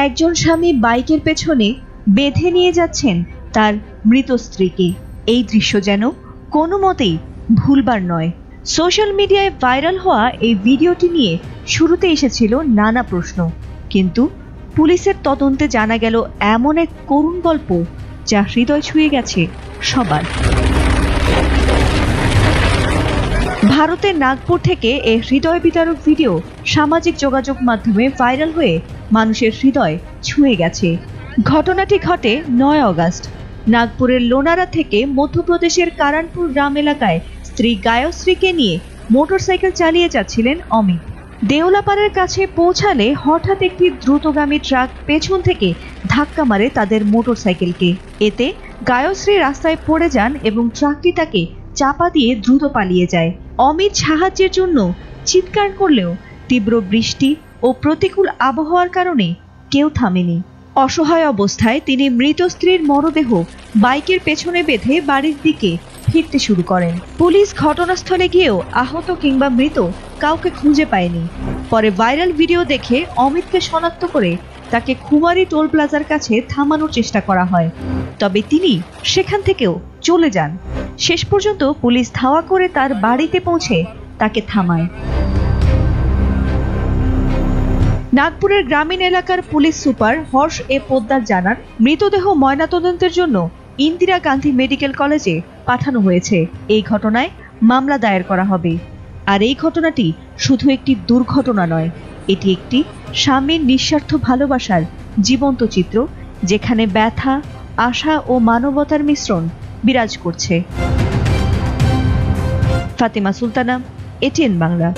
একজন স্বামী বাইকের পেছনে বেঁধে নিয়ে যাচ্ছেন তার মৃত স্ত্রীকে। এই দৃশ্য যেন কোনো মতেই ভুলবার নয়। সোশ্যাল মিডিয়ায় ভাইরাল হওয়া এই ভিডিওটি নিয়ে শুরুতে এসেছিল নানা প্রশ্ন, কিন্তু পুলিশের তদন্তে জানা গেল এমন এক করুণ গল্প যা হৃদয় ছুঁয়ে গেছে সবার। ভারতের নাগপুর থেকে এই হৃদয় বিদারক ভিডিও সামাজিক যোগাযোগ মাধ্যমে ভাইরাল হয়ে মানুষের হৃদয় ছুঁয়ে গেছে। ঘটনাটি ঘটে 9 আগস্ট। নাগপুরের লোনারা থেকে মধ্যপ্রদেশের কারণপুর গ্রাম এলাকায় স্ত্রী গায়শ্রীকে নিয়ে মোটরসাইকেল চালিয়ে যাচ্ছিলেন অমিত। দেউলাপাড়ার কাছে পৌঁছালে হঠাৎ একটি দ্রুতগামী ট্রাক পেছন থেকে ধাক্কা মারে তাদের মোটরসাইকেলকে। এতে গায়শ্রী রাস্তায় পড়ে যান এবং ট্রাকটি তাকে চাপা দিয়ে দ্রুত পালিয়ে যায়। অমিত সাহায্যের জন্য চিৎকার করলেও তীব্র বৃষ্টি ও প্রতিকূল আবহাওয়ার কারণে কেউ থামেনি। অসহায় অবস্থায় তিনি মৃত স্ত্রীর মরদেহ বাইকের পেছনে বেঁধে বাড়ির দিকে ফিরতে শুরু করেন। পুলিশ ঘটনাস্থলে গিয়েও আহত কিংবা মৃত কাউকে খুঁজে পায়নি। পরে ভাইরাল ভিডিও দেখে অমিতকে শনাক্ত করে তাকে খুমারি টোল প্লাজার কাছে থামানোর চেষ্টা করা হয়, তবে তিনি সেখান থেকেও চলে যান। শেষ পর্যন্ত পুলিশ ধাওয়া করে তার বাড়িতে পৌঁছে তাকে থামায়। নাগপুরের গ্রামীণ এলাকার পুলিশ সুপার হর্ষ এ পোদ্দার জানান, মৃতদেহ ময়নাতদন্তের জন্য ইন্দিরা গান্ধী মেডিকেল কলেজে পাঠানো হয়েছে। এই ঘটনায় মামলা দায়ের করা হবে। আর এই ঘটনাটি শুধু একটি দুর্ঘটনা নয়, এটি একটি স্বামীর নিঃস্বার্থ ভালোবাসার জীবন্ত চিত্র, যেখানে ব্যথা, আশা ও মানবতার মিশ্রণ বিরাজ করছে। ফাতেমা সুলতানা, এটিএন বাংলা।